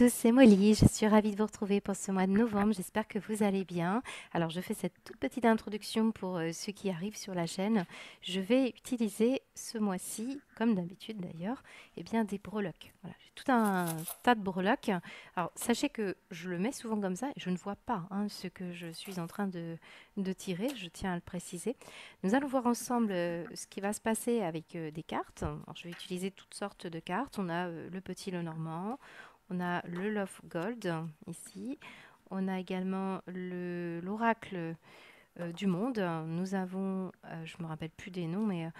tous, c'est Molly. Je suis ravie de vous retrouver pour ce mois de novembre. J'espère que vous allez bien. Alors, je fais cette toute petite introduction pour ceux qui arrivent sur la chaîne. Je vais utiliser ce mois-ci, comme d'habitude d'ailleurs, eh bien des breloques. Voilà, j'ai tout un tas de breloques. Alors, sachez que je le mets souvent comme ça et je ne vois pas ce que je suis en train de tirer. Je tiens à le préciser. Nous allons voir ensemble ce qui va se passer avec des cartes. Alors, je vais utiliser toutes sortes de cartes. On a le petit Lenormand. On a le Love Gold ici. On a également l'oracle du monde. Nous avons, je ne me rappelle plus des noms, mais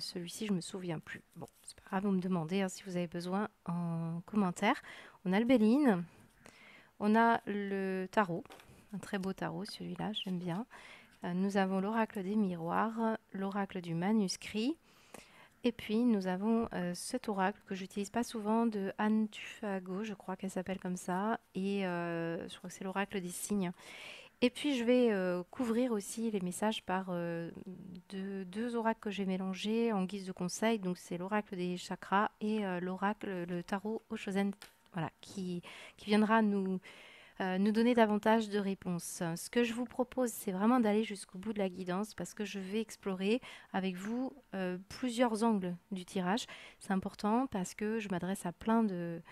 celui-ci, je ne me souviens plus. Bon, c'est pas grave, vous me demandez si vous avez besoin en commentaire. On a le Béline. On a le tarot. Un très beau tarot, celui-là, j'aime bien. Nous avons l'oracle des miroirs, l'oracle du manuscrit. Et puis, nous avons cet oracle que j'utilise pas souvent de Anne Tufago, je crois qu'elle s'appelle comme ça. Et je crois que c'est l'oracle des signes. Et puis, je vais couvrir aussi les messages par deux oracles que j'ai mélangés en guise de conseil. Donc, c'est l'oracle des chakras et l'oracle, le tarot Oshozen, voilà, qui viendra nous donner davantage de réponses. Ce que je vous propose, c'est vraiment d'aller jusqu'au bout de la guidance parce que je vais explorer avec vous plusieurs angles du tirage. C'est important parce que je m'adresse à plein de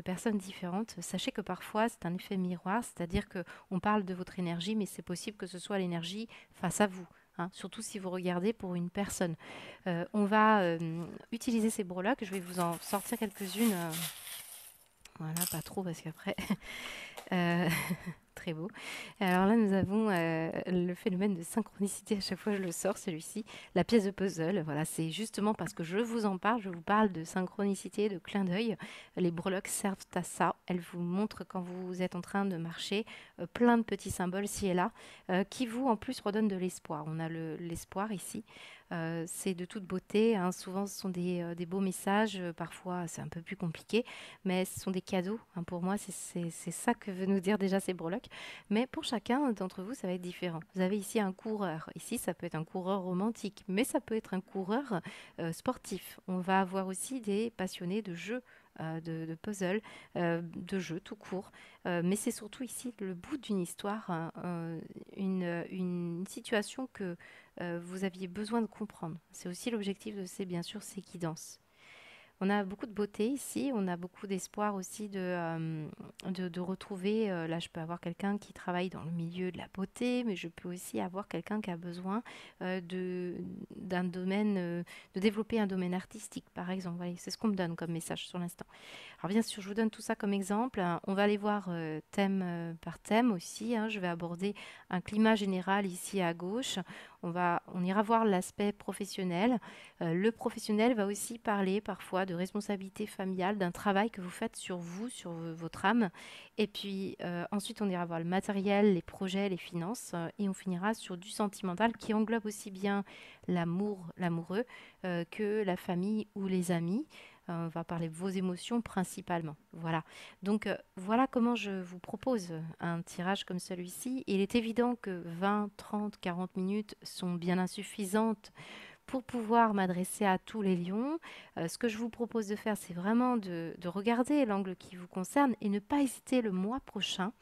personnes différentes. Sachez que parfois, c'est un effet miroir, c'est-à-dire que on parle de votre énergie, mais c'est possible que ce soit l'énergie face à vous. Surtout si vous regardez pour une personne. On va utiliser ces breloques. Je vais vous en sortir quelques-unes. Voilà, pas trop parce qu'après, euh, très beau. Alors là, nous avons le phénomène de synchronicité. À chaque fois, je le sors, celui-ci. La pièce de puzzle. Voilà, c'est justement parce que je vous en parle. Je vous parle de synchronicité, de clin d'œil. Les breloques servent à ça. Elles vous montrent quand vous êtes en train de marcher plein de petits symboles ci et là qui vous, en plus, redonnent de l'espoir. On a l'espoir ici. C'est de toute beauté. Souvent, ce sont des beaux messages. Parfois, c'est un peu plus compliqué. Mais ce sont des cadeaux. Pour moi, c'est ça que veut nous dire déjà ces breloques. Mais pour chacun d'entre vous, ça va être différent. Vous avez ici un coureur. Ici, ça peut être un coureur romantique, mais ça peut être un coureur sportif. On va avoir aussi des passionnés de jeux. De puzzle, de jeux tout court. Mais c'est surtout ici le bout d'une histoire, une situation que vous aviez besoin de comprendre. C'est aussi l'objectif de bien sûr, ces guidances. On a beaucoup de beauté ici, on a beaucoup d'espoir aussi de retrouver. Là, je peux avoir quelqu'un qui travaille dans le milieu de la beauté, mais je peux aussi avoir quelqu'un qui a besoin d'un domaine, de développer un domaine artistique, par exemple. Voilà, c'est ce qu'on me donne comme message sur l'instant. Alors bien sûr, je vous donne tout ça comme exemple. On va aller voir thème par thème aussi. Je vais aborder un climat général ici à gauche. On ira voir l'aspect professionnel. Le professionnel va aussi parler parfois de responsabilité familiale, d'un travail que vous faites sur vous, sur votre âme. Et puis ensuite, on ira voir le matériel, les projets, les finances. Et on finira sur du sentimental qui englobe aussi bien l'amour, l'amoureux, que la famille ou les amis. On va parler de vos émotions principalement. Voilà. Donc voilà comment je vous propose un tirage comme celui-ci. Il est évident que 20, 30, 40 minutes sont bien insuffisantes pour pouvoir m'adresser à tous les lions. Ce que je vous propose de faire, c'est vraiment de regarder l'angle qui vous concerne et ne pas hésiter le mois prochain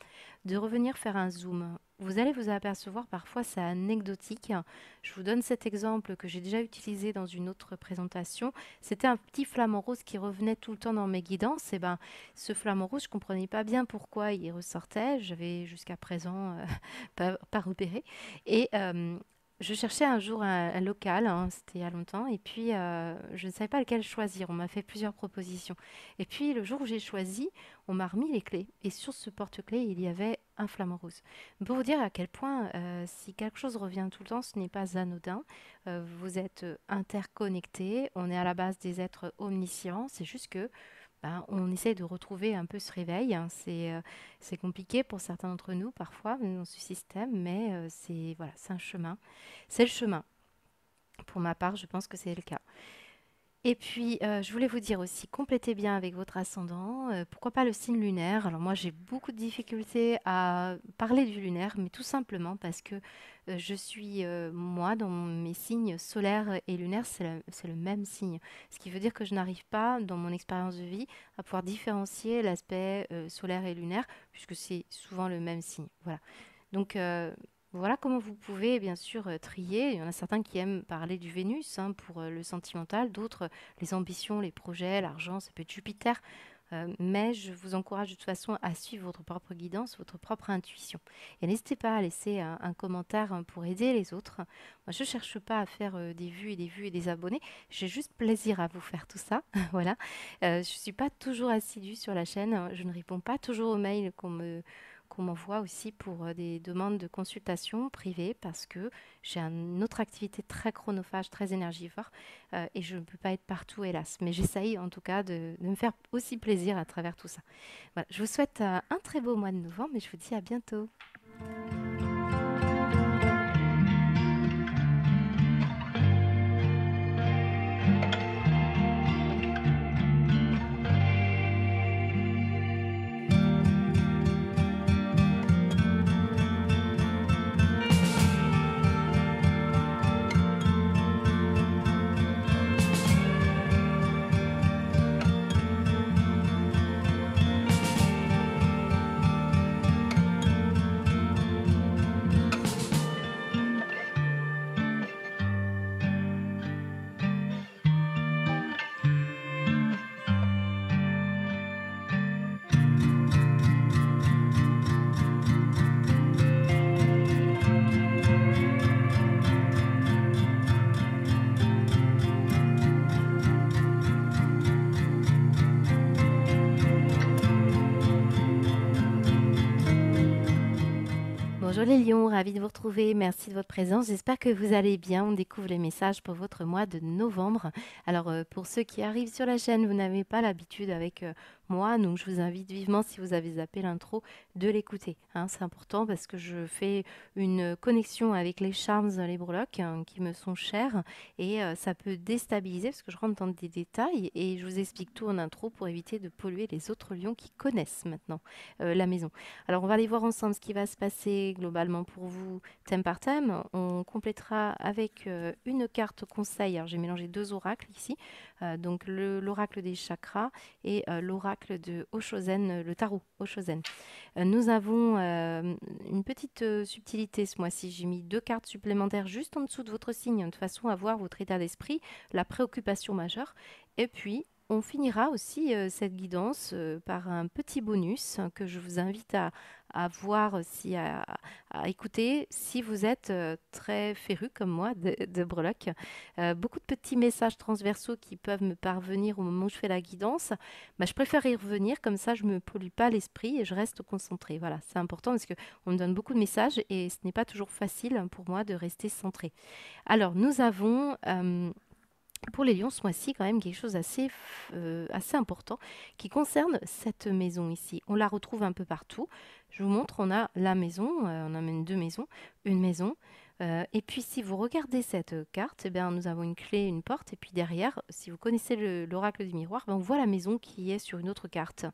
de revenir faire un zoom. Vous allez vous apercevoir, parfois c'est anecdotique. Je vous donne cet exemple que j'ai déjà utilisé dans une autre présentation. C'était un petit flamant rose qui revenait tout le temps dans mes guidances. Et ben, ce flamant rose, je ne comprenais pas bien pourquoi il ressortait. J'avais jusqu'à présent pas repéré. Et je cherchais un jour un local, c'était il y a longtemps, et puis je ne savais pas lequel choisir. On m'a fait plusieurs propositions. Et puis le jour où j'ai choisi, on m'a remis les clés. Et sur ce porte-clés, il y avait un flamant rose. Pour vous dire à quel point, si quelque chose revient tout le temps, ce n'est pas anodin. Vous êtes interconnectés, on est à la base des êtres omniscients. C'est juste que on essaie de retrouver un peu ce réveil. C'est compliqué pour certains d'entre nous parfois dans ce système, mais c'est voilà, c'est un chemin. C'est le chemin. Pour ma part, je pense que c'est le cas. Et puis, je voulais vous dire aussi, complétez bien avec votre ascendant, pourquoi pas le signe lunaire. Alors moi, j'ai beaucoup de difficultés à parler du lunaire, mais tout simplement parce que je suis, moi, dans mes signes solaires et lunaires, c'est le même signe. Ce qui veut dire que je n'arrive pas, dans mon expérience de vie, à pouvoir différencier l'aspect solaire et lunaire, puisque c'est souvent le même signe. Voilà. Donc, voilà comment vous pouvez bien sûr trier. Il y en a certains qui aiment parler du Vénus hein, pour le sentimental, d'autres les ambitions, les projets, l'argent, ça peut être Jupiter. Mais je vous encourage de toute façon à suivre votre propre guidance, votre propre intuition. Et n'hésitez pas à laisser un commentaire hein, pour aider les autres. Moi, je ne cherche pas à faire des vues et des vues et des abonnés. J'ai juste plaisir à vous faire tout ça. Voilà. Je ne suis pas toujours assidue sur la chaîne. Je ne réponds pas toujours aux mails qu'on m'envoie aussi pour des demandes de consultation privée parce que j'ai une autre activité très chronophage, très énergivore et je ne peux pas être partout, hélas. Mais j'essaye en tout cas de me faire aussi plaisir à travers tout ça. Voilà, je vous souhaite un très beau mois de novembre et je vous dis à bientôt. Bonjour les lions, ravi de vous retrouver. Merci de votre présence. J'espère que vous allez bien. On découvre les messages pour votre mois de novembre. Alors pour ceux qui arrivent sur la chaîne, vous n'avez pas l'habitude avec moi, donc je vous invite vivement, si vous avez zappé l'intro, de l'écouter. Hein, c'est important parce que je fais une connexion avec les charmes, les breloques hein, qui me sont chers et ça peut déstabiliser parce que je rentre dans des détails et je vous explique tout en intro pour éviter de polluer les autres lions qui connaissent maintenant la maison. Alors, on va aller voir ensemble ce qui va se passer globalement pour vous, thème par thème. On complétera avec une carte conseil. Alors, j'ai mélangé deux oracles ici. Donc, l'oracle des chakras et l'oracle de Oshozen, le tarot Oshozen. Nous avons une petite subtilité ce mois-ci. J'ai mis deux cartes supplémentaires juste en dessous de votre signe, de façon à voir votre état d'esprit, la préoccupation majeure. Et puis, on finira aussi cette guidance par un petit bonus que je vous invite à voir, aussi à écouter si vous êtes très féru comme moi de breloques. Beaucoup de petits messages transversaux qui peuvent me parvenir au moment où je fais la guidance. Bah, je préfère y revenir, comme ça je ne me pollue pas l'esprit et je reste concentrée. Voilà, c'est important parce qu'on me donne beaucoup de messages et ce n'est pas toujours facile hein, pour moi de rester centrée. Alors, nous avons pour les lions ce mois-ci quand même quelque chose assez important qui concerne cette maison ici. On la retrouve un peu partout. Je vous montre, on a la maison, on a même deux maisons, une maison. Et puis si vous regardez cette carte, eh bien, nous avons une clé, une porte, et puis derrière, si vous connaissez l'oracle du miroir, ben, on voit la maison qui est sur une autre carte.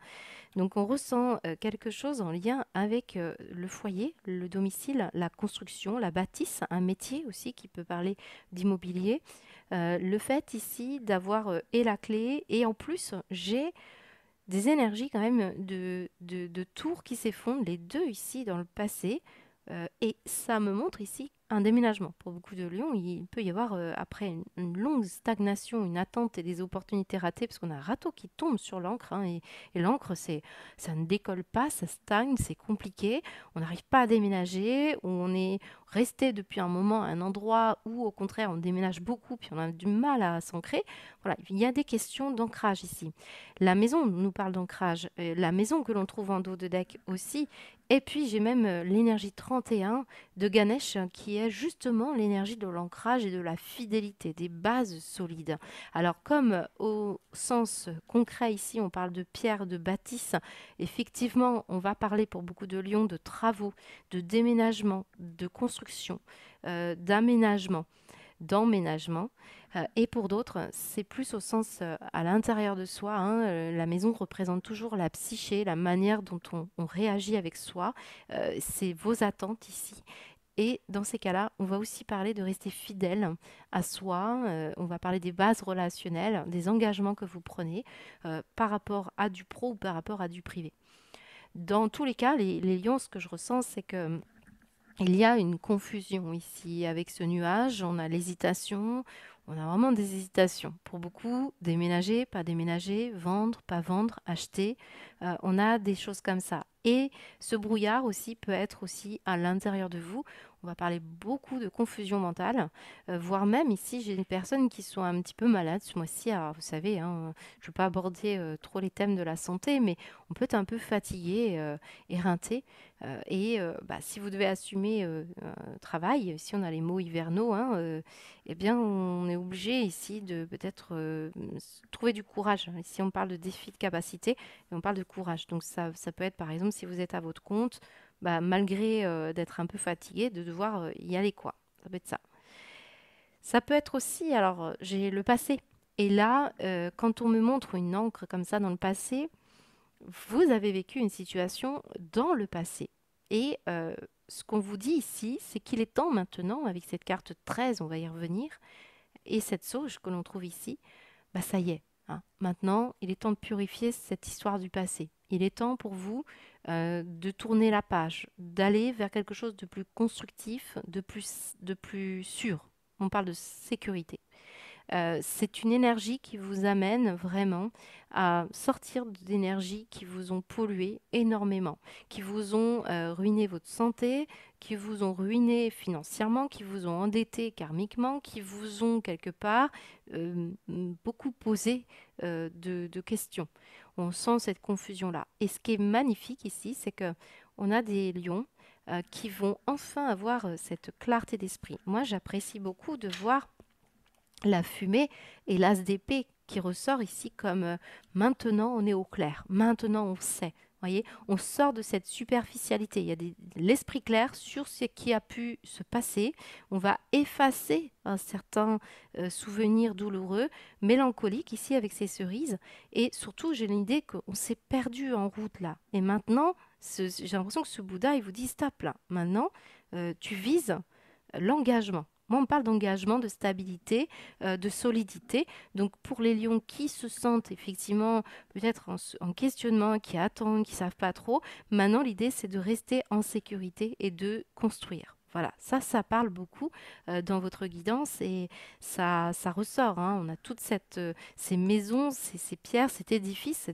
Donc on ressent quelque chose en lien avec le foyer, le domicile, la construction, la bâtisse, un métier aussi qui peut parler d'immobilier. Le fait ici d'avoir et la clé et en plus j'ai des énergies quand même de tours qui s'effondrent, les deux ici dans le passé. Et ça me montre ici un déménagement. Pour beaucoup de lions, il peut y avoir, après une longue stagnation, une attente et des opportunités ratées, parce qu'on a un râteau qui tombe sur l'encre, hein, et l'encre, ça ne décolle pas, ça stagne, c'est compliqué, on n'arrive pas à déménager, ou on est resté depuis un moment à un endroit où, au contraire, on déménage beaucoup, puis on a du mal à s'ancrer. Voilà, il y a des questions d'ancrage ici. La maison nous parle d'ancrage, la maison que l'on trouve en dos de deck aussi, et puis j'ai même l'énergie 31 de Ganesh qui est justement l'énergie de l'ancrage et de la fidélité, des bases solides. Alors comme au sens concret ici on parle de pierre, de bâtisse, effectivement on va parler pour beaucoup de lions de travaux, de déménagement, de construction, d'aménagement. d'emménagement. Et pour d'autres, c'est plus au sens à l'intérieur de soi, hein. La maison représente toujours la psyché, la manière dont on réagit avec soi. C'est vos attentes ici. Et dans ces cas-là, on va aussi parler de rester fidèle à soi. On va parler des bases relationnelles, des engagements que vous prenez par rapport à du pro ou par rapport à du privé. Dans tous les cas, les lions, ce que je ressens, c'est que il y a une confusion ici avec ce nuage. On a l'hésitation, on a vraiment des hésitations. Pour beaucoup, déménager, pas déménager, vendre, pas vendre, acheter. On a des choses comme ça. Et ce brouillard aussi peut être aussi à l'intérieur de vous. On va parler beaucoup de confusion mentale, voire même ici, j'ai une personne qui sont un petit peu malade ce mois-ci. Alors, vous savez, hein, je ne veux pas aborder trop les thèmes de la santé, mais on peut être un peu fatigué, éreinté. Si vous devez assumer un travail, si on a les mots hivernaux, hein, eh bien, on est obligé ici de peut-être trouver du courage. Ici, on parle de défi de capacité et on parle de courage. Donc, ça peut être, par exemple, si vous êtes à votre compte, malgré d'être un peu fatigué, de devoir y aller, quoi. Ça peut être ça. Ça peut être aussi, alors, j'ai le passé. Et là, quand on me montre une encre comme ça dans le passé, vous avez vécu une situation dans le passé. Et ce qu'on vous dit ici, c'est qu'il est temps maintenant, avec cette carte 13, on va y revenir, et cette sauge que l'on trouve ici, ça y est, hein. Maintenant, il est temps de purifier cette histoire du passé. Il est temps pour vous de tourner la page, d'aller vers quelque chose de plus constructif, de plus sûr. On parle de sécurité. C'est une énergie qui vous amène vraiment à sortir d'énergies qui vous ont pollué énormément, qui vous ont ruiné votre santé, qui vous ont ruiné financièrement, qui vous ont endetté karmiquement, qui vous ont quelque part beaucoup posé de questions. On sent cette confusion-là. Et ce qui est magnifique ici, c'est que on a des lions qui vont enfin avoir cette clarté d'esprit. Moi, j'apprécie beaucoup de voir la fumée et l'as d'épée qui ressort ici comme maintenant on est au clair, maintenant on sait. Voyez, on sort de cette superficialité. Il y a l'esprit clair sur ce qui a pu se passer. On va effacer un certain souvenir douloureux, mélancolique ici avec ces cerises. Et surtout, j'ai l'idée qu'on s'est perdu en route là. Et maintenant, j'ai l'impression que ce Bouddha, il vous dit stop là. Maintenant, tu vises l'engagement. Moi, on parle d'engagement, de stabilité, de solidité. Donc, pour les lions qui se sentent effectivement peut-être en questionnement, qui attendent, qui ne savent pas trop, maintenant, l'idée, c'est de rester en sécurité et de construire. Voilà, ça parle beaucoup dans votre guidance et ça ressort, hein. On a toutes ces maisons, ces pierres, cet édifice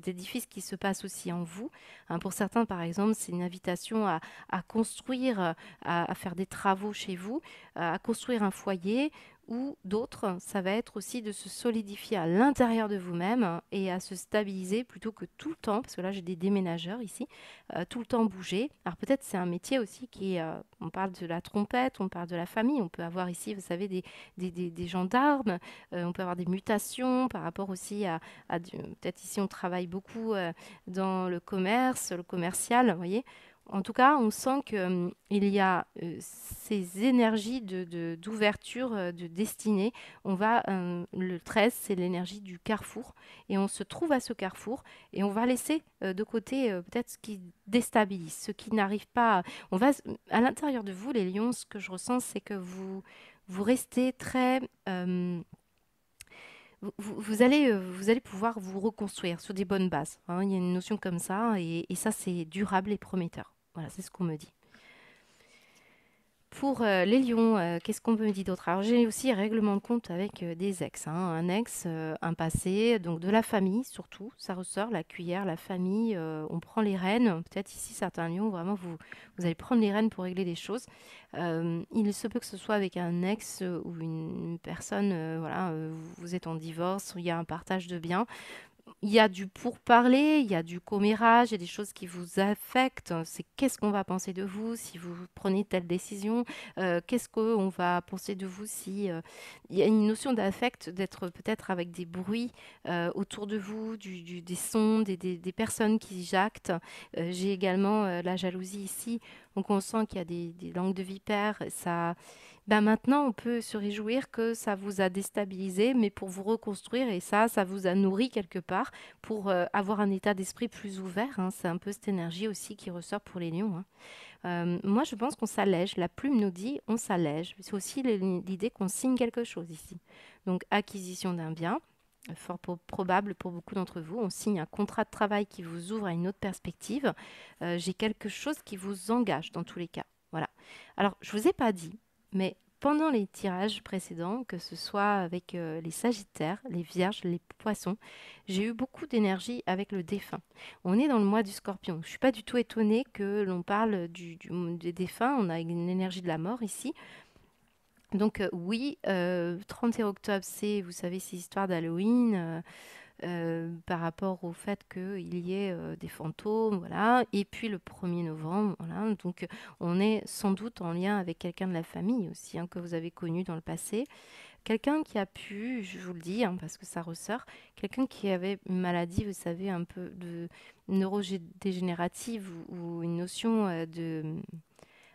qui se passe aussi en vous, hein. Pour certains, par exemple, c'est une invitation à construire, à faire des travaux chez vous, à construire un foyer, ou d'autres, ça va être aussi de se solidifier à l'intérieur de vous-même et à se stabiliser plutôt que tout le temps, parce que là j'ai des déménageurs ici, tout le temps bouger. Alors peut-être c'est un métier aussi on parle de la trompette, on parle de la famille, on peut avoir ici, vous savez, des gendarmes, on peut avoir des mutations par rapport aussi peut-être ici on travaille beaucoup dans le commerce, le commercial, vous voyez. En tout cas, on sent qu'il y a ces énergies d'ouverture, de destinée. Le 13, c'est l'énergie du carrefour. Et on se trouve à ce carrefour et on va laisser de côté peut-être ce qui déstabilise, ce qui n'arrive pas. À l'intérieur de vous, les lions, ce que je ressens, c'est que vous restez très. Vous allez pouvoir vous reconstruire sur des bonnes bases, hein. Il y a une notion comme ça et ça, c'est durable et prometteur. Voilà, c'est ce qu'on me dit. Pour les lions, qu'est-ce qu'on me dit d'autre? Alors j'ai aussi règlement de compte avec des ex, hein. Un ex, un passé, donc de la famille surtout, ça ressort, la cuillère, la famille, on prend les rênes. Peut-être ici certains lions, vraiment vous allez prendre les rênes pour régler des choses. Il se peut que ce soit avec un ex ou une personne, voilà, vous êtes en divorce, il y a un partage de biens. Il y a du pourparler, il y a du commérage, il y a des choses qui vous affectent. C'est qu'est-ce qu'on va penser de vous si vous prenez telle décision, qu'est-ce qu'on va penser de vous si... Il y a une notion d'affect, d'être peut-être avec des bruits autour de vous, des sons, des personnes qui jactent. J'ai également la jalousie ici, donc on sent qu'il y a des langues de vipère. Ça, Ben maintenant, on peut se réjouir que ça vous a déstabilisé, mais pour vous reconstruire, et ça vous a nourri quelque part pour avoir un état d'esprit plus ouvert, hein. C'est un peu cette énergie aussi qui ressort pour les lions, hein. Moi, je pense qu'on s'allège. La plume nous dit on s'allège. C'est aussi l'idée qu'on signe quelque chose ici. Donc, acquisition d'un bien, fort probable pour beaucoup d'entre vous. On signe un contrat de travail qui vous ouvre à une autre perspective. J'ai quelque chose qui vous engage dans tous les cas. Voilà. Alors, je ne vous ai pas dit, mais pendant les tirages précédents, que ce soit avec les Sagittaires, les Vierges, les Poissons, j'ai eu beaucoup d'énergie avec le défunt. On est dans le mois du Scorpion. Je ne suis pas du tout étonnée que l'on parle des défunts. On a une énergie de la mort ici. Donc oui, 31 octobre, c'est, vous savez, ces histoires d'Halloween par rapport au fait qu'il y ait des fantômes, voilà. Et puis le 1er novembre, voilà. Donc on est sans doute en lien avec quelqu'un de la famille aussi, hein, que vous avez connu dans le passé. Quelqu'un qui a pu, je vous le dis, hein, parce que ça ressort, quelqu'un qui avait une maladie, vous savez, un peu de neurodégénérative ou une notion de...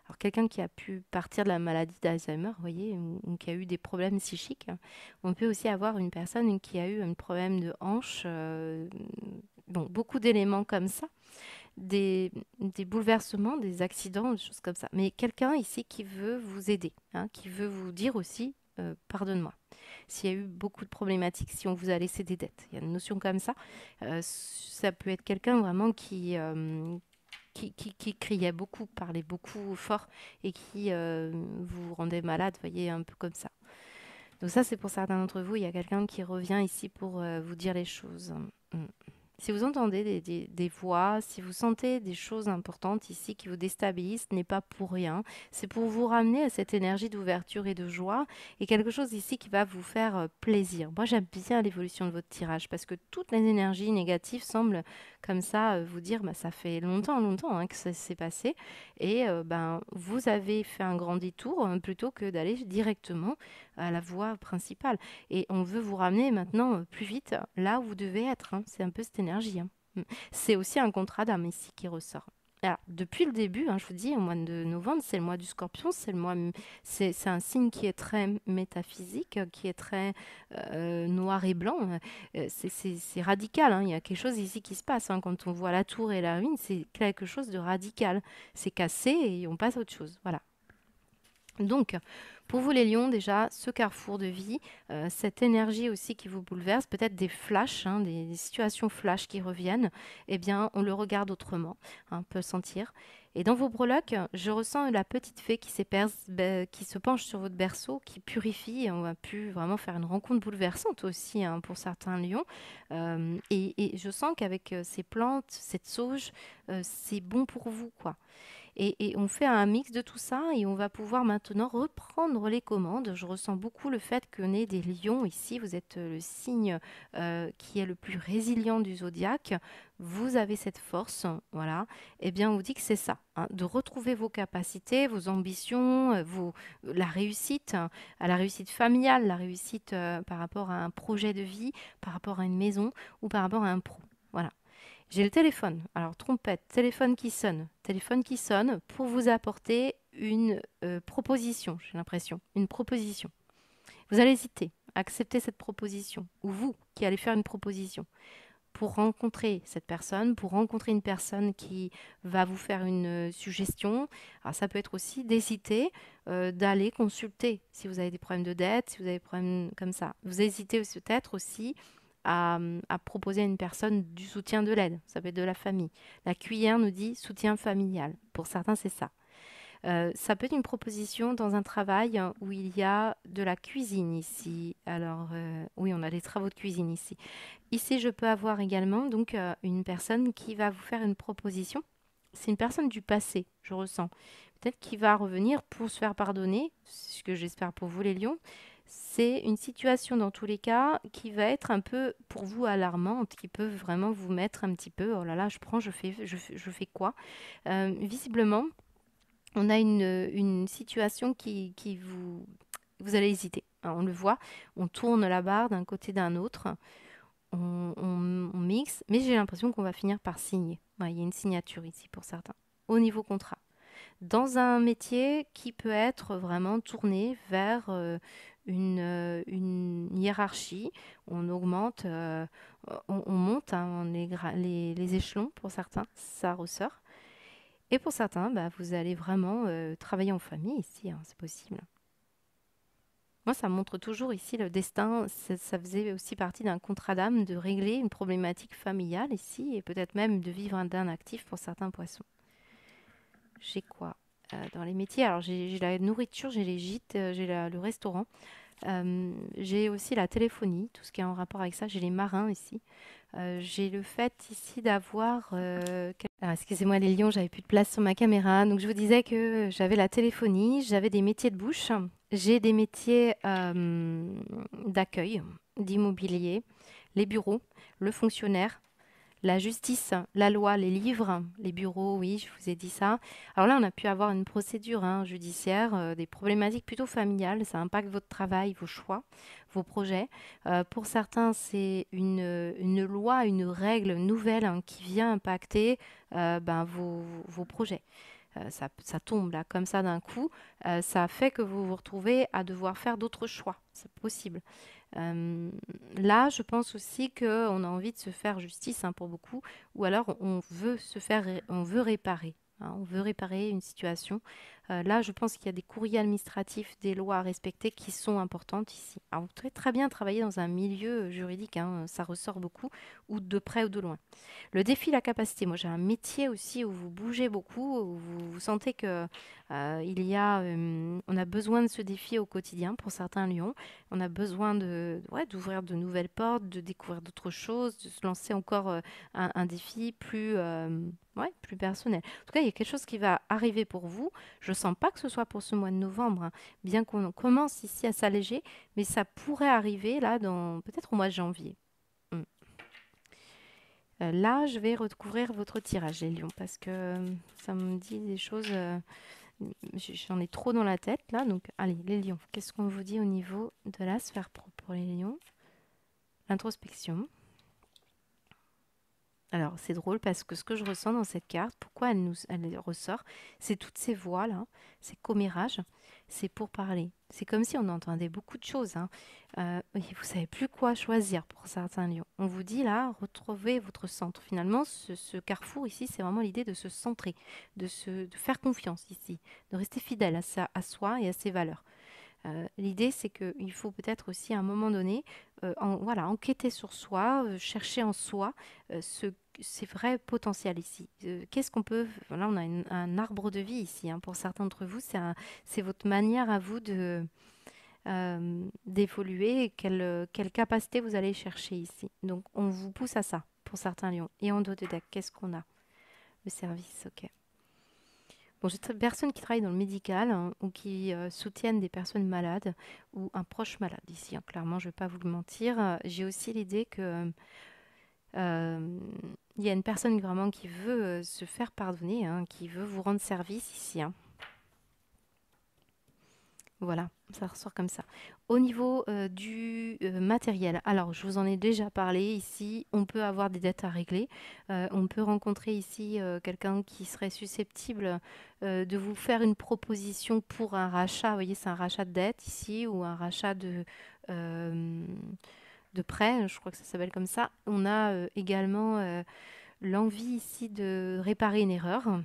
Alors, quelqu'un qui a pu partir de la maladie d'Alzheimer, vous voyez, ou qui a eu des problèmes psychiques. On peut aussi avoir une personne qui a eu un problème de hanche, bon, beaucoup d'éléments comme ça, des bouleversements, des accidents, des choses comme ça. Mais quelqu'un ici qui veut vous aider, hein, qui veut vous dire aussi, pardonne-moi. S'il y a eu beaucoup de problématiques, si on vous a laissé des dettes, il y a une notion comme ça. Ça peut être quelqu'un vraiment qui criait beaucoup, parlait beaucoup fort et qui vous rendait malade, vous voyez, un peu comme ça. Donc ça, c'est pour certains d'entre vous, il y a quelqu'un qui revient ici pour vous dire les choses. Mm. Si vous entendez des voix, si vous sentez des choses importantes ici qui vous déstabilisent, ce n'est pas pour rien. C'est pour vous ramener à cette énergie d'ouverture et de joie et quelque chose ici qui va vous faire plaisir. Moi, j'aime bien l'évolution de votre tirage parce que toutes les énergies négatives semblent comme ça vous dire bah, ça fait longtemps, longtemps hein, que ça s'est passé et ben, vous avez fait un grand détour plutôt que d'aller directement à la voie principale. Et on veut vous ramener maintenant plus vite là où vous devez être, hein. C'est un peu cette énergie, hein. C'est aussi un contrat d'âme ici qui ressort. Alors, depuis le début, hein, je vous dis, au mois de novembre, c'est le mois du Scorpion, c'est un signe qui est très métaphysique, qui est très noir et blanc. C'est radical, hein. Il y a quelque chose ici qui se passe, hein. Quand on voit la tour et la ruine, c'est quelque chose de radical. C'est cassé et on passe à autre chose. Voilà. Donc, pour vous les lions, déjà, ce carrefour de vie, cette énergie aussi qui vous bouleverse, peut-être des flashs, hein, des situations flash qui reviennent, eh bien, on le regarde autrement, hein, on peut le sentir. Et dans vos breloques, je ressens la petite fée qui se penche sur votre berceau, qui purifie. Et on va pu vraiment faire une rencontre bouleversante aussi hein, pour certains lions. Et je sens qu'avec ces plantes, cette sauge, c'est bon pour vous, quoi. Et on fait un mix de tout ça et on va pouvoir maintenant reprendre les commandes. Je ressens beaucoup le fait qu'on ait des lions ici. Vous êtes le signe qui est le plus résilient du zodiaque. Vous avez cette force, voilà. Eh bien, on vous dit que c'est ça, hein, de retrouver vos capacités, vos ambitions, la réussite, hein, à la réussite familiale, la réussite par rapport à un projet de vie, par rapport à une maison ou par rapport à un pro. Voilà. J'ai le téléphone. Alors, trompette, téléphone qui sonne pour vous apporter une proposition, j'ai l'impression. Une proposition. Vous allez hésiter à accepter cette proposition, ou vous qui allez faire une proposition, pour rencontrer cette personne, pour rencontrer une personne qui va vous faire une suggestion. Alors, ça peut être aussi d'hésiter, d'aller consulter si vous avez des problèmes de dette, si vous avez des problèmes comme ça. Vous hésitez peut-être aussi à proposer à une personne du soutien de l'aide. Ça peut être de la famille. La cuillère nous dit soutien familial. Pour certains, c'est ça. Ça peut être une proposition dans un travail où il y a de la cuisine ici. Alors, oui, on a des travaux de cuisine ici. Ici, je peux avoir également donc une personne qui va vous faire une proposition. C'est une personne du passé, je ressens. Peut-être qui va revenir pour se faire pardonner, c'est ce que j'espère pour vous les lions. C'est une situation dans tous les cas qui va être un peu pour vous alarmante, qui peut vraiment vous mettre un petit peu, oh là là, je prends, je fais quoi. Visiblement, on a une situation qui vous allez hésiter, hein, on le voit, on tourne la barre d'un côté d'un autre, on mixe, mais j'ai l'impression qu'on va finir par signer. Ouais, il y a une signature ici pour certains, au niveau contrat. dans un métier qui peut être vraiment tourné vers une hiérarchie. On augmente, on monte hein, les échelons pour certains, ça ressort. Et pour certains, bah, vous allez vraiment travailler en famille ici, hein, c'est possible. Moi, ça montre toujours ici le destin. Ça faisait aussi partie d'un contrat d'âme de régler une problématique familiale ici et peut-être même de vivre d'un actif pour certains poissons. J'ai quoi dans les métiers? Alors, j'ai la nourriture, j'ai les gîtes, j'ai le restaurant. J'ai aussi la téléphonie, tout ce qui est en rapport avec ça. J'ai les marins ici. J'ai le fait ici d'avoir... Alors, excusez-moi les lions, j'avais plus de place sur ma caméra. Donc je vous disais que j'avais la téléphonie, j'avais des métiers de bouche, j'ai des métiers d'accueil, d'immobilier, les bureaux, le fonctionnaire, la justice, la loi, les livres, les bureaux, oui, je vous ai dit ça. Alors là, on a pu avoir une procédure hein, judiciaire, des problématiques plutôt familiales. Ça impacte votre travail, vos choix, vos projets. Pour certains, c'est une loi, une règle nouvelle hein, qui vient impacter vos projets. Ça tombe là comme ça d'un coup. Ça fait que vous vous retrouvez à devoir faire d'autres choix. C'est possible. Euh, Là, je pense aussi qu'on a envie de se faire justice hein, pour beaucoup, ou alors on veut on veut réparer. Hein, on veut réparer une situation. Là, je pense qu'il y a des courriers administratifs, des lois à respecter qui sont importantes ici. Alors, vous pouvez très bien travailler dans un milieu juridique, hein, ça ressort beaucoup, ou de près ou de loin. Le défi, la capacité. Moi, j'ai un métier aussi où vous bougez beaucoup, où vous sentez que on a besoin de ce défi au quotidien pour certains lions. On a besoin ouais, d'ouvrir de nouvelles portes, de découvrir d'autres choses, de se lancer encore un défi ouais, plus personnel. En tout cas, il y a quelque chose qui va arriver pour vous. Je ne sens pas que ce soit pour ce mois de novembre, hein, bien qu'on commence ici à s'alléger, mais ça pourrait arriver là, peut-être au mois de janvier. Mm. Là, je vais recouvrir votre tirage, les lions, parce que ça me dit des choses. J'en ai trop dans la tête là. Donc, allez, les lions, qu'est-ce qu'on vous dit au niveau de la sphère pro pour les lions? L'introspection. Alors, c'est drôle parce que ce que je ressens dans cette carte, pourquoi elle ressort, c'est toutes ces voix-là, ces commérages, c'est pour parler. C'est comme si on entendait beaucoup de choses. Hein. Oui, vous savez plus quoi choisir pour certains lions. On vous dit là, retrouvez votre centre. Finalement, ce carrefour ici, c'est vraiment l'idée de se centrer, de faire confiance ici, de rester fidèle à soi et à ses valeurs. L'idée, c'est qu'il faut peut-être aussi à un moment donné, voilà, enquêter sur soi, chercher en soi ces vrais potentiels ici. Qu'est-ce qu'on peut... Là, on a un arbre de vie ici. Hein, pour certains d'entre vous, c'est votre manière à vous d'évoluer et quelle capacité vous allez chercher ici. Donc, on vous pousse à ça pour certains lions. Et en dos de deck, qu'est-ce qu'on a? Le service, ok. Bon, j'ai des personnes qui travaillent dans le médical hein, ou qui soutiennent des personnes malades ou un proche malade ici. Hein, clairement, je ne vais pas vous le mentir. J'ai aussi l'idée que il y a une personne vraiment qui veut se faire pardonner, hein, qui veut vous rendre service ici. Hein. Voilà, ça ressort comme ça. Au niveau du matériel, alors je vous en ai déjà parlé ici, on peut avoir des dettes à régler. On peut rencontrer ici quelqu'un qui serait susceptible de vous faire une proposition pour un rachat. Vous voyez, c'est un rachat de dette ici ou un rachat euh, de prêt, je crois que ça s'appelle comme ça. On a également l'envie ici de réparer une erreur.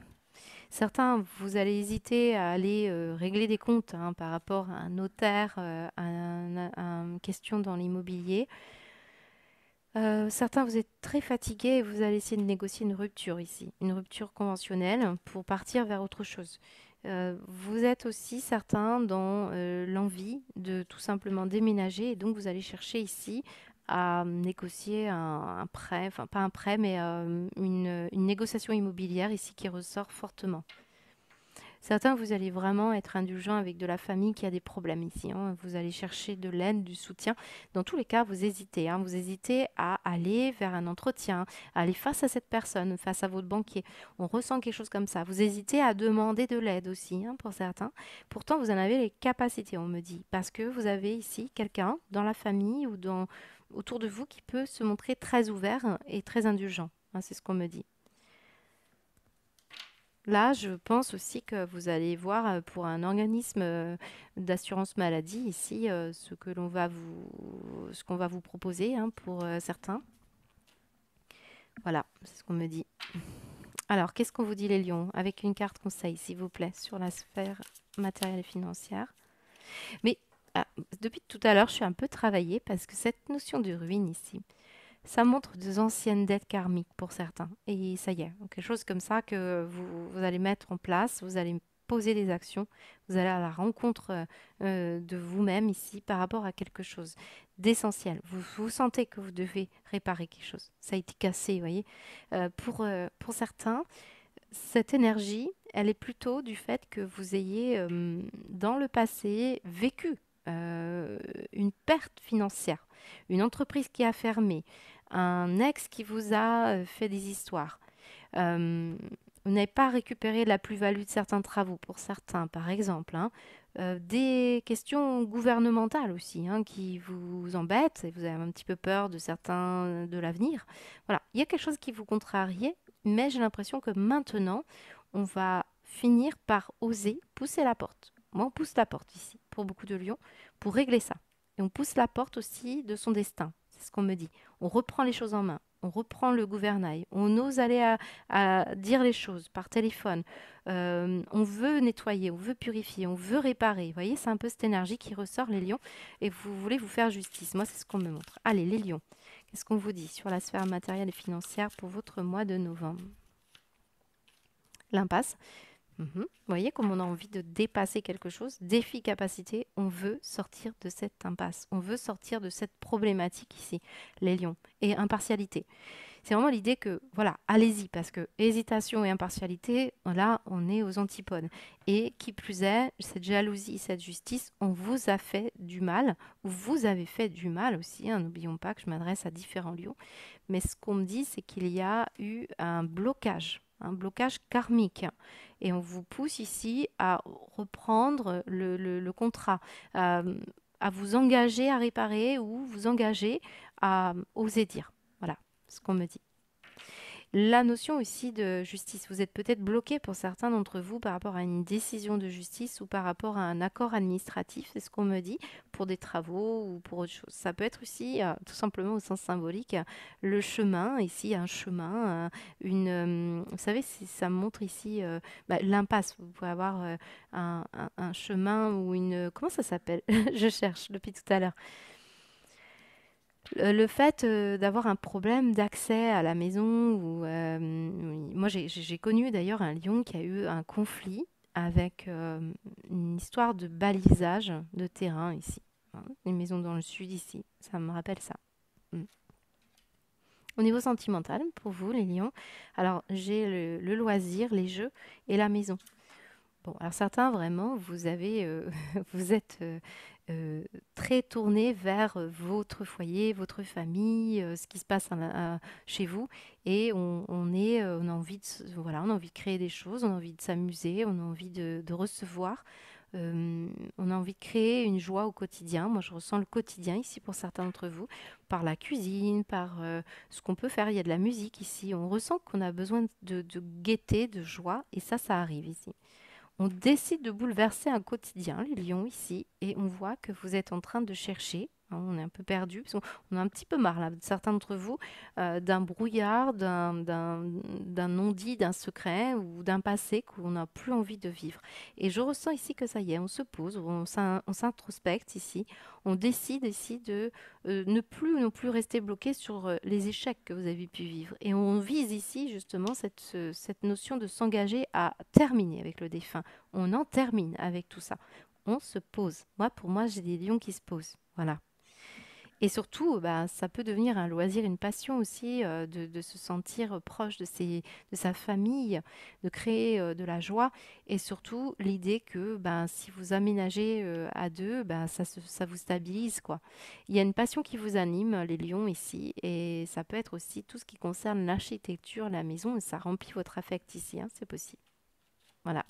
Certains, vous allez hésiter à aller régler des comptes hein, par rapport à un notaire, à une question dans l'immobilier. Certains, vous êtes très fatigués et vous allez essayer de négocier une rupture ici, une rupture conventionnelle pour partir vers autre chose. Vous êtes aussi certains dans l'envie de tout simplement déménager et donc vous allez chercher ici à négocier un prêt, enfin pas un prêt, mais une négociation immobilière ici qui ressort fortement. Certains, vous allez vraiment être indulgent avec de la famille qui a des problèmes ici. Hein. Vous allez chercher de l'aide, du soutien. Dans tous les cas, vous hésitez. Hein. Vous hésitez à aller vers un entretien, à aller face à cette personne, face à votre banquier. On ressent quelque chose comme ça. Vous hésitez à demander de l'aide aussi, hein, pour certains. Pourtant, vous en avez les capacités, on me dit, parce que vous avez ici quelqu'un dans la famille ou autour de vous qui peut se montrer très ouvert et très indulgent. Hein, c'est ce qu'on me dit. Là, je pense aussi que vous allez voir pour un organisme d'assurance maladie ici ce qu'on va vous proposer hein, pour certains. Voilà, c'est ce qu'on me dit. Alors, qu'est-ce qu'on vous dit les lions? Avec une carte conseil, s'il vous plaît, sur la sphère matérielle et financière. Mais ah, depuis tout à l'heure, je suis un peu travaillée parce que cette notion de ruine ici, ça montre des anciennes dettes karmiques pour certains. Et ça y est, quelque chose comme ça que vous allez mettre en place, vous allez poser des actions, vous allez à la rencontre de vous-même ici par rapport à quelque chose d'essentiel. Vous sentez que vous devez réparer quelque chose. Ça a été cassé, vous voyez. Pour certains, cette énergie, elle est plutôt du fait que vous ayez, dans le passé, vécu euh, une perte financière, une entreprise qui a fermé, un ex qui vous a fait des histoires. Euh, vous n'avez pas récupéré la plus-value de certains travaux, pour certains, par exemple, hein. Des questions gouvernementales aussi hein, qui vous embêtent et vous avez un petit peu peur de certains de l'avenir. Voilà, il y a quelque chose qui vous contrariait, mais j'ai l'impression que maintenant, on va finir par oser pousser la porte. Moi, on pousse la porte ici, pour beaucoup de lions, pour régler ça. Et on pousse la porte aussi de son destin. C'est ce qu'on me dit. On reprend les choses en main. On reprend le gouvernail. On ose aller à dire les choses par téléphone. On veut nettoyer, on veut purifier, on veut réparer. Vous voyez, c'est un peu cette énergie qui ressort, les lions. Et vous voulez vous faire justice. Moi, c'est ce qu'on me montre. Allez, les lions. Qu'est-ce qu'on vous dit sur la sphère matérielle et financière pour votre mois de novembre? L'impasse. Vous voyez comme on a envie de dépasser quelque chose, défi capacité, on veut sortir de cette impasse, on veut sortir de cette problématique ici, les lions, et impartialité. C'est vraiment l'idée que, voilà, allez-y, parce que hésitation et impartialité, là, on est aux antipodes. Et qui plus est, cette jalousie, cette justice, on vous a fait du mal, ou vous avez fait du mal aussi, hein, n'oublions pas que je m'adresse à différents lions, mais ce qu'on me dit, c'est qu'il y a eu un blocage karmique. Et on vous pousse ici à reprendre le contrat, à vous engager à réparer ou vous engager à oser dire. Voilà ce qu'on me dit. La notion aussi de justice. Vous êtes peut-être bloqué pour certains d'entre vous par rapport à une décision de justice ou par rapport à un accord administratif, c'est ce qu'on me dit, pour des travaux ou pour autre chose. Ça peut être aussi, tout simplement au sens symbolique, le chemin, ici un chemin, vous savez, ça montre ici l'impasse. Vous pouvez avoir un chemin ou une... Comment ça s'appelle? Je cherche depuis tout à l'heure. Le fait d'avoir un problème d'accès à la maison, ou, oui, moi j'ai connu d'ailleurs un lion qui a eu un conflit avec une histoire de balisage de terrain ici, hein, une maison dans le sud ici, ça me rappelle ça. Mm. Au niveau sentimental, pour vous les lions, alors j'ai le loisir, les jeux et la maison. Bon, alors certains, vraiment, vous êtes très tourné vers votre foyer, votre famille, ce qui se passe chez vous, et on a envie voilà, on a envie de créer des choses, on a envie de s'amuser, on a envie de recevoir, on a envie de créer une joie au quotidien. Moi, je ressens le quotidien ici pour certains d'entre vous, par la cuisine, par ce qu'on peut faire. Il y a de la musique ici. On ressent qu'on a besoin de gaieté, de joie, et ça arrive ici. On décide de bouleverser un quotidien, les lions ici, et on voit que vous êtes en train de chercher, hein, on est un peu perdu, parce qu'on a un petit peu marre, là, de certains d'entre vous, d'un brouillard, d'un non-dit, d'un secret ou d'un passé qu'on n'a plus envie de vivre. Et je ressens ici que ça y est, on se pose, on s'introspecte ici, on décide ici de ne plus non plus rester bloqué sur les échecs que vous avez pu vivre. Et on vise ici justement cette notion de s'engager à terminer avec le défunt. On en termine avec tout ça. On se pose. Moi, pour moi, j'ai des lions qui se posent. Voilà. Et surtout, bah, ça peut devenir un loisir, une passion aussi, de se sentir proche de sa famille, de créer de la joie. Et surtout, l'idée que ben, si vous aménagez à deux, ben, ça vous stabilise, quoi. Il y a une passion qui vous anime, les lions ici. Et ça peut être aussi tout ce qui concerne l'architecture, la maison. Et ça remplit votre affect ici, hein, c'est possible. Voilà.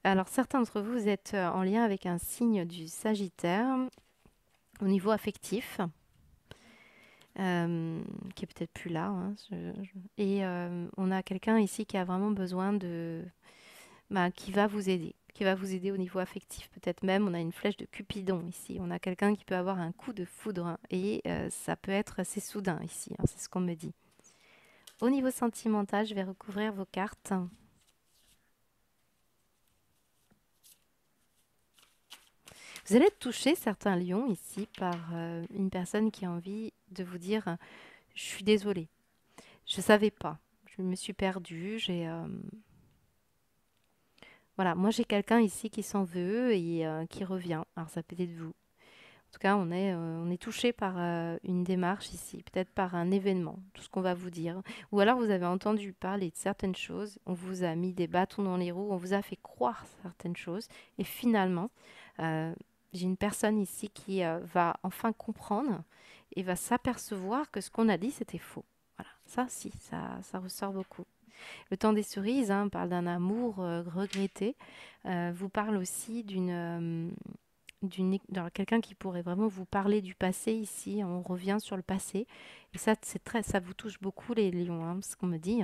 Alors, certains d'entre vous, vous êtes en lien avec un signe du Sagittaire au niveau affectif. qui est peut-être plus là, hein, et on a quelqu'un ici qui a vraiment besoin qui va vous aider, qui va vous aider au niveau affectif. Peut-être même, on a une flèche de Cupidon ici. On a quelqu'un qui peut avoir un coup de foudre, hein, et ça peut être assez soudain ici, hein, c'est ce qu'on me dit. Au niveau sentimental, je vais recouvrir vos cartes. Vous allez être touché, certains lions, ici, par une personne qui a envie de vous dire, je suis désolée, je ne savais pas, je me suis perdue, Voilà, moi j'ai quelqu'un ici qui s'en veut et qui revient. Alors ça peut être vous. En tout cas, on est touché par une démarche ici, peut-être par un événement, tout ce qu'on va vous dire. Ou alors vous avez entendu parler de certaines choses, on vous a mis des bâtons dans les roues, on vous a fait croire certaines choses. Et finalement, euh, j'ai une personne ici qui va enfin comprendre et va s'apercevoir que ce qu'on a dit, c'était faux. Voilà, ça, si, ça ressort beaucoup. Le temps des cerises, hein, parle d'un amour regretté, vous parle aussi dans quelqu'un qui pourrait vraiment vous parler du passé ici. On revient sur le passé. Et ça, ça vous touche beaucoup les lions, hein, ce qu'on me dit.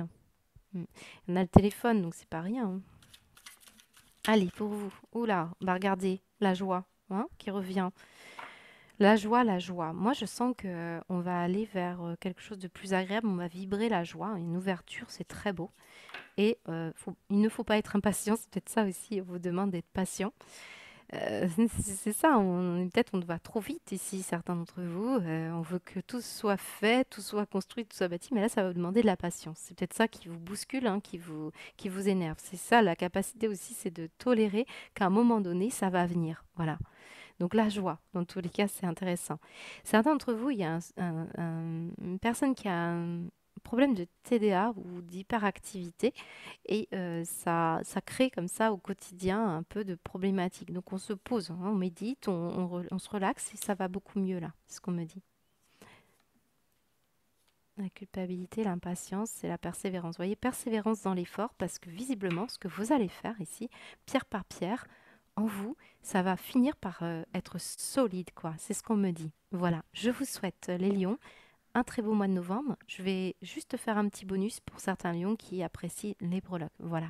Mm. On a le téléphone, donc c'est pas rien, hein. Allez, pour vous. Oula, bah regardez, la joie, hein, qui revient. La joie, la joie. Moi, je sens que on va aller vers quelque chose de plus agréable. On va vibrer la joie, une ouverture, c'est très beau. Et il ne faut pas être impatient, c'est peut-être ça aussi, on vous demande d'être patient. C'est ça, peut-être on va trop vite ici, certains d'entre vous. On veut que tout soit fait, tout soit construit, tout soit bâti, mais là, ça va vous demander de la patience. C'est peut-être ça qui vous bouscule, hein, qui vous énerve. C'est ça, la capacité aussi, c'est de tolérer qu'à un moment donné, ça va venir. Voilà. Donc la joie, dans tous les cas, c'est intéressant. Certains d'entre vous, il y a une personne qui a un problème de TDA ou d'hyperactivité et ça crée comme ça au quotidien un peu de problématiques. Donc on se pose, hein, on médite, on se relaxe et ça va beaucoup mieux là, c'est ce qu'on me dit. La culpabilité, l'impatience, c'est la persévérance. Vous voyez, persévérance dans l'effort parce que visiblement, ce que vous allez faire ici, pierre par pierre, en vous, ça va finir par être solide, quoi. C'est ce qu'on me dit. Voilà, je vous souhaite, les lions, un très beau mois de novembre. Je vais juste faire un petit bonus pour certains lions qui apprécient les breloques. Voilà.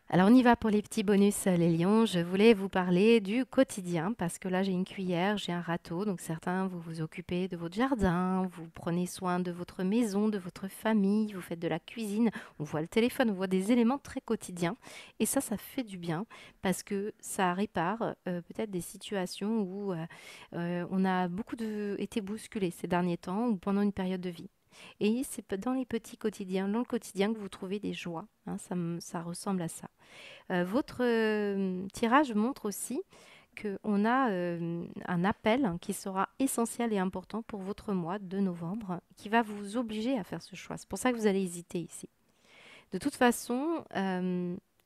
Alors on y va pour les petits bonus, les lions. Je voulais vous parler du quotidien parce que là j'ai une cuillère, j'ai un râteau. Donc certains, vous vous occupez de votre jardin, vous prenez soin de votre maison, de votre famille, vous faites de la cuisine. On voit le téléphone, on voit des éléments très quotidiens. Et ça fait du bien parce que ça répare peut-être des situations où on a été bousculé ces derniers temps ou pendant une période de vie. Et c'est dans les petits quotidiens, dans le quotidien que vous trouvez des joies, hein, ça ressemble à ça. Votre tirage montre aussi qu'on a un appel, hein, qui sera essentiel et important pour votre mois de novembre, qui va vous obliger à faire ce choix. C'est pour ça que vous allez hésiter ici. De toute façon,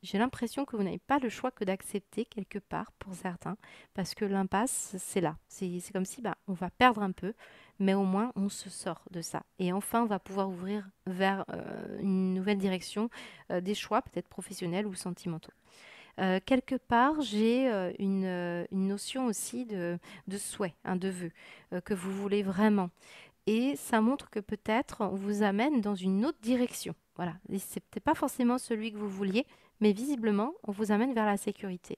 j'ai l'impression que vous n'avez pas le choix que d'accepter quelque part pour certains, parce que l'impasse, c'est là. C'est comme si on va perdre un peu, mais au moins on se sort de ça. Et enfin, on va pouvoir ouvrir vers une nouvelle direction, des choix peut-être professionnels ou sentimentaux. Quelque part, j'ai une notion aussi de souhait, de vœu, que vous voulez vraiment. Et ça montre que peut-être on vous amène dans une autre direction. Voilà, et c'est peut-être pas forcément celui que vous vouliez, mais visiblement, on vous amène vers la sécurité.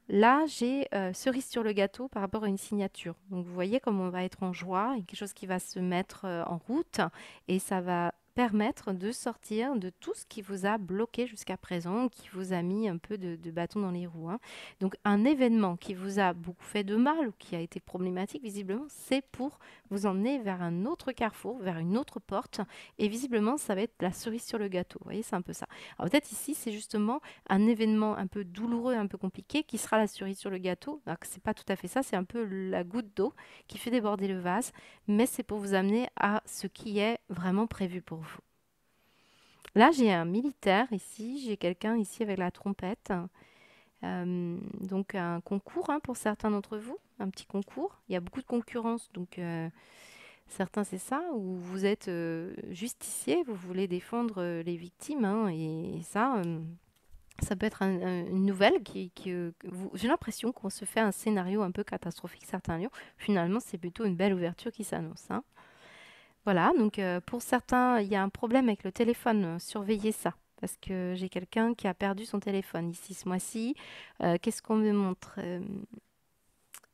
Là, j'ai cerise sur le gâteau par rapport à une signature. Donc, vous voyez comme on va être en joie, et quelque chose qui va se mettre en route et ça va permettre de sortir de tout ce qui vous a bloqué jusqu'à présent, qui vous a mis un peu de bâton dans les roues, hein. Donc, un événement qui vous a beaucoup fait de mal ou qui a été problématique, visiblement, c'est pour vous emmener vers un autre carrefour, vers une autre porte. Et visiblement, ça va être la cerise sur le gâteau. Vous voyez, c'est un peu ça. Alors, peut-être ici, c'est justement un événement un peu douloureux, un peu compliqué, qui sera la cerise sur le gâteau. Alors que c'est pas tout à fait ça, c'est un peu la goutte d'eau qui fait déborder le vase, mais c'est pour vous amener à ce qui est vraiment prévu pour vous. Là, j'ai un militaire ici, j'ai quelqu'un ici avec la trompette. Donc un concours, hein, pour certains d'entre vous, un petit concours. Il y a beaucoup de concurrence, donc certains c'est ça, ou vous êtes justicier, vous voulez défendre les victimes, hein, et ça, ça peut être une nouvelle j'ai l'impression qu'on se fait un scénario un peu catastrophique, certains lions. Finalement, c'est plutôt une belle ouverture qui s'annonce, hein. Voilà, donc pour certains, il y a un problème avec le téléphone, surveillez ça. Parce que j'ai quelqu'un qui a perdu son téléphone ici ce mois-ci. Qu'est-ce qu'on me montre?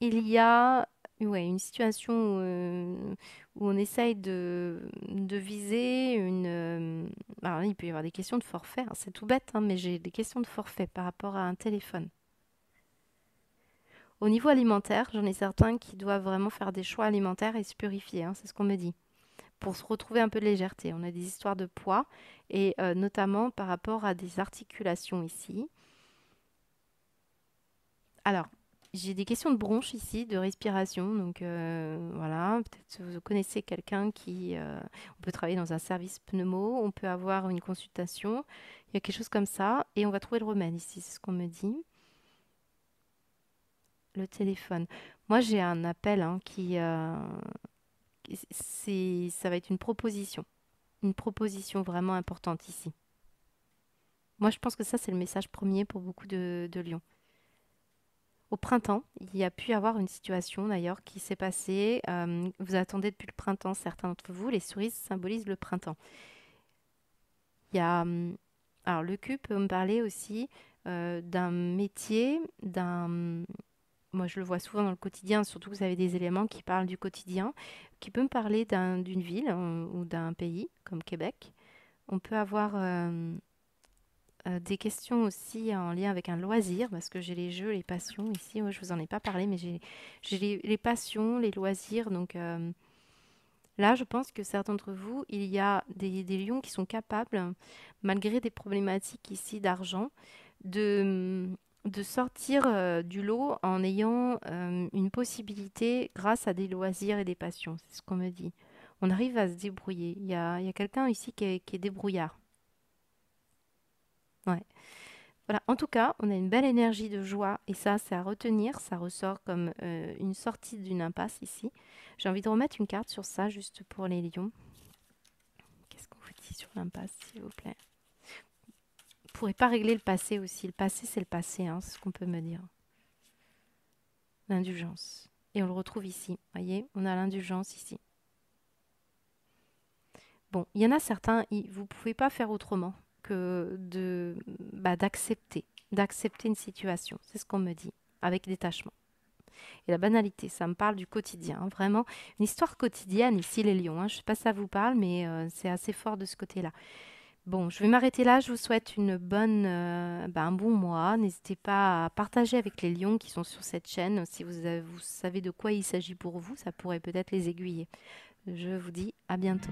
Il y a ouais, une situation où on essaye de viser une... alors là, il peut y avoir des questions de forfait, hein, c'est tout bête, hein, mais j'ai des questions de forfait par rapport à un téléphone. Au niveau alimentaire, j'en ai certains qui doivent vraiment faire des choix alimentaires et se purifier, hein, c'est ce qu'on me dit, pour se retrouver un peu de légèreté. On a des histoires de poids et notamment par rapport à des articulations ici. Alors, j'ai des questions de bronche ici, de respiration. Donc voilà, peut-être vous connaissez quelqu'un qui... on peut travailler dans un service pneumo, on peut avoir une consultation, il y a quelque chose comme ça, et on va trouver le remède ici, c'est ce qu'on me dit. Le téléphone. Moi, j'ai un appel hein, ça va être une proposition vraiment importante ici. Moi, je pense que ça, c'est le message premier pour beaucoup de lions. Au printemps, il y a pu y avoir une situation d'ailleurs qui s'est passée. Vous attendez depuis le printemps, certains d'entre vous, les cerises symbolisent le printemps. Il y a, alors le cul peut me parler aussi d'un métier, moi je le vois souvent dans le quotidien, surtout que vous avez des éléments qui parlent du quotidien, qui peut me parler d'une ville ou d'un pays comme Québec. On peut avoir des questions aussi en lien avec un loisir, parce que j'ai les jeux, les passions ici. Ouais, je vous en ai pas parlé, mais j'ai les passions, les loisirs. Donc là, je pense que certains d'entre vous, il y a des lions qui sont capables, malgré des problématiques ici d'argent, de sortir du lot en ayant une possibilité grâce à des loisirs et des passions. C'est ce qu'on me dit. On arrive à se débrouiller. Il y a quelqu'un ici qui est débrouillard. Ouais. Voilà, en tout cas, on a une belle énergie de joie et ça, c'est à retenir. Ça ressort comme une sortie d'une impasse ici. J'ai envie de remettre une carte sur ça juste pour les lions. Qu'est-ce qu'on vous dit sur l'impasse, s'il vous plaît? Vous ne pourrez pas régler le passé aussi. Le passé, c'est le passé, hein, c'est ce qu'on peut me dire. L'indulgence. Et on le retrouve ici. Voyez, on a l'indulgence ici. Bon, il y en a certains, vous ne pouvez pas faire autrement que d'accepter une situation. C'est ce qu'on me dit, avec détachement. Et la banalité, ça me parle du quotidien, hein, vraiment. Une histoire quotidienne ici, les lions. Hein. Je ne sais pas si ça vous parle, mais c'est assez fort de ce côté-là. Bon, je vais m'arrêter là. Je vous souhaite un bon mois. N'hésitez pas à partager avec les lions qui sont sur cette chaîne. Si vous savez de quoi il s'agit pour vous, ça pourrait peut-être les aiguiller. Je vous dis à bientôt.